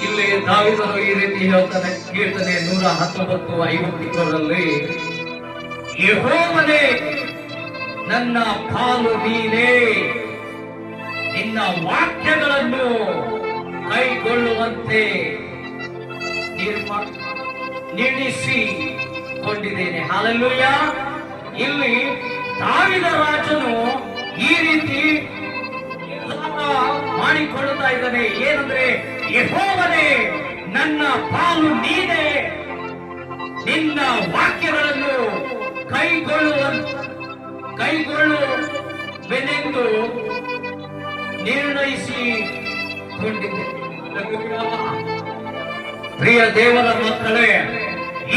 ಇಲ್ಲಿ ದಾವೀದನು ಈ ರೀತಿ ಹೇಳ್ತಾನೆ, ಕೀರ್ತನೆ 119:52ರಲ್ಲಿ, ಯೆಹೋವನೇ ನನ್ನ ಪಾಲು ನೀನೇ, ನಿನ್ನ ವಾಕ್ಯಗಳನ್ನು ಕೈಗೊಳ್ಳುವಂತೆ ನಿರ್ಣಯಿಸಿಕೊಂಡಿದ್ದೇನೆ. ಹಲ್ಲೆಲೂಯ. ಇಲ್ಲಿ ದಾವೀದ ರಾಜನು ಈ ರೀತಿ ಮಾಡಿಕೊಳ್ಳುತ್ತಾ ಇದ್ದಾನೆ. ಏನಂದ್ರೆ, ಯೆಹೋವನೇ ನನ್ನ ಪಾಲು ನೀನೇ, ನಿನ್ನ ವಾಕ್ಯಗಳನ್ನು ಕೈಗೊಳ್ಳುವೆನೆಂದು ನಿರ್ಣಯಿಸಿಕೊಂಡಿದ್ದೆ. ಪ್ರಿಯ ದೇವರ ಮಕ್ಕಳೇ,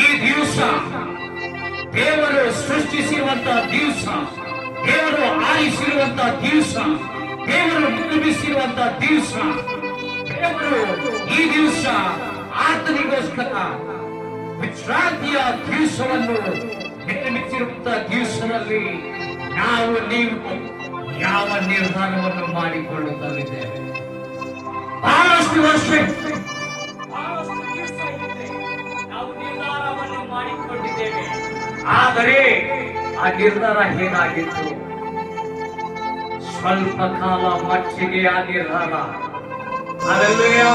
ಈ ದಿವಸ ದೇವರು ಸೃಷ್ಟಿಸಿರುವಂತಹ ದಿವಸ, ದೇವರು ಆರಿಸಿರುವಂತಹ ದಿವಸ, ದೇವರು ನಿರ್ಮಿಸಿರುವಂತಹ ದಿವಸ, ದೇವರು ಈ ದಿವಸ ಆತನಿಗೋಸ್ಕರ ವಿಶ್ರಾಂತಿಯ ದಿವಸವನ್ನು ನಿರ್ಮಿಸಿರುವಂತಹ ದಿವಸದಲ್ಲಿ ನೀವು ಯಾವ ನಿರ್ಧಾರವನ್ನು ಮಾಡಿಕೊಳ್ಳುತ್ತಲಿದ್ದೇವೆ? ಬಹಳಷ್ಟು ವರ್ಷ ನಾವು ನಿರ್ಧಾರವನ್ನು ಮಾಡಿಕೊಂಡಿದ್ದೇವೆ, ಆದರೆ ಆ ನಿರ್ಧಾರ ಹೇಗಾಗಿತ್ತು? ಸ್ವಲ್ಪ ಕಾಲ ಮಟ್ಟಿಗೆ ಆ ನಿರ್ಧಾರ. ಹಲ್ಲೆಲೂಯಾ.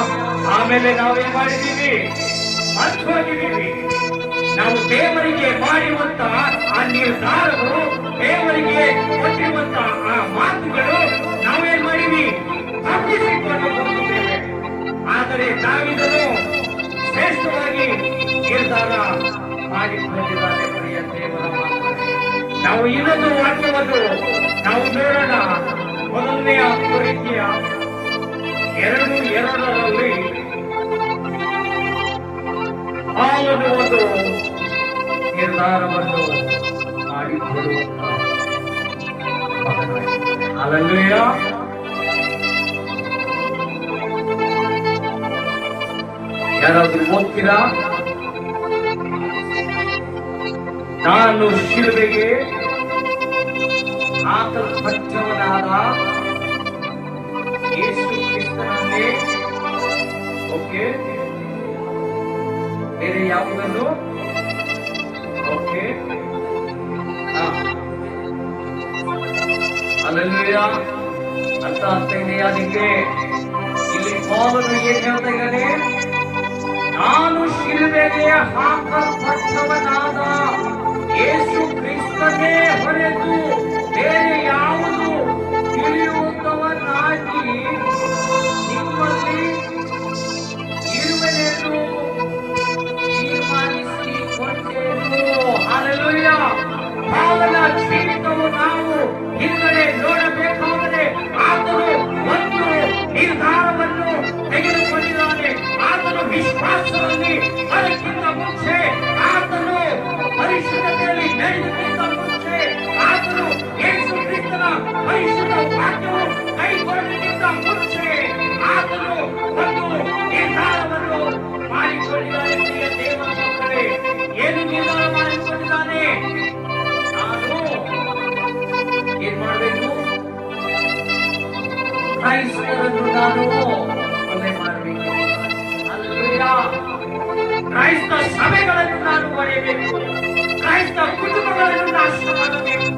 ಆಮೇಲೆ ನಾವೇನ್ ಮಾಡಿದ್ದೀವಿ? ಮರ್ತು ಹೋಗಿದ್ದೀವಿ. ನಾವು ದೇವರಿಗೆ ಮಾಡಿರುವಂತ ಆ ನಿರ್ಧಾರಗಳು, ದೇವರಿಗೆ ಕೊಟ್ಟಿರುವಂತ ಆ ಮಾತುಗಳು ನಾವೇನ್ ಮಾಡಿವಿ? ತಪ್ಪಿಸಿಕೊಂಡು ಹೋಗುತ್ತೇವೆ. ಆದರೆ ದಾವೀದನು ಶ್ರೇಷ್ಠವಾಗಿ ನಿರ್ಧಾರ ಮಾಡಿಕೊಂಡಿದ್ದಾನೆ. ಪ್ರಿಯ ದೇವರ ಮಾತುಗಳೇ, ನಾವು ಇನ್ನೊಂದು ವಾಕ್ಯವನ್ನು ನಾವು ನೋಡೋಣ. ಮೊದಲನೆಯ ಕೊರಿಂಥಿಯ 2:2ರಲ್ಲಿ ಅವನು ಒಂದು ನಿರ್ಧಾರವನ್ನು ಮಾಡಿಕೊಳ್ಳುವಂತ ಮಗನಾಗಿದ್ದಾನೆ. ಹಲ್ಲೆಲೂಯ. ಯಾರಾದ್ರೂ ಓದ್ತೀರಾ? ನಾನು ಶಿಲುಬೆಗೆ ಹಾಕಲ್ಪಟ್ಟವನಾದ ಯೇಸು ಕ್ರಿಸ್ತನನ್ನೇ. ಓಕೆ, ಬೇರೆ ಯಾವುದನ್ನು? Okay, hallelujah. ಅರ್ಥ ಆಗ್ತಾ ಇದೆಯಾ ನಿಮಗೆ? ಇಲ್ಲಿ ಪೌಲನು ಏನ್ ಹೇಳ್ತಾ ಇದ್ದಾನೆ? ನಾನು ಶಿಲುಬೆಗೆ ಹಾಕಲ್ಪಟ್ಟವನಾದ ಯೇಸು ಕ್ರಿಸ್ತನೇ ಹೊರತು ಬೇರೆ ಯಾವುದು ತಿಳಿಯುವುದವನಾಗಿ ನಿಮ್ಮಲ್ಲಿ ಇರುವೆನೆಂದು ತೀರ್ಮಾನಿಸಿಕೊಂಡೆನು. ಹಲ್ಲೆಲೂಯ. ಪೌಲನ ಜೀವಿತವು ನಾವು ಹಿಂದೆ ನೋಡಬೇಕಾದರೆ ಆತನು ಒಂದು ನಿರ್ಧಾರವನ್ನು ತೆಗೆದುಕೊಂಡಿದ್ದಾನೆ. ಆತನು ವಿಶ್ವಾಸದಲ್ಲಿ ಅದಕ್ಕಿಂತ ಮುಂಚೆ, ಆತನು ಪರಿಶುದ್ಧತೆಯಲ್ಲಿ ನಡೆಯುವುದಕ್ಕಿಂತ ಮುಂಚೆ, ಆತನು ಯೇಸು ಕ್ರಿಸ್ತನ ಪರಿಶುದ್ಧ ವಾಕ್ಯವು ಕೈಗೊಳ್ಳುವುದಕ್ಕಿಂತ ಮುಂಚೆ ಆತನು ಒಂದು ನಿರ್ಧಾರವನ್ನು ಮಾಡಿಕೊಂಡಿದ್ದಾನೆ. ಪ್ರಿಯ ದೇವರ ಮಕ್ಕಳೇ, ಏನು ನಿರ್ಧಾರ ಮಾಡಿಕೊಂಡಿದ್ದಾನೆ? ನಾನು ಏನ್ ಮಾಡಬೇಕು? ಕ್ರೈಸ್ತರನ್ನು ನಾನು ಕೊಲೆ ಮಾಡಬೇಕು. ಹಲ್ಲೆಲೂಯ. ಕ್ರೈಸ್ತ ಸಭೆಗಳನ್ನು ನಾನು ಒಡೆಯಬೇಕು. ಕ್ರೈಸ್ತ ಕುಟುಂಬಗಳನ್ನು ನಾಶ ಮಾಡಬೇಕು.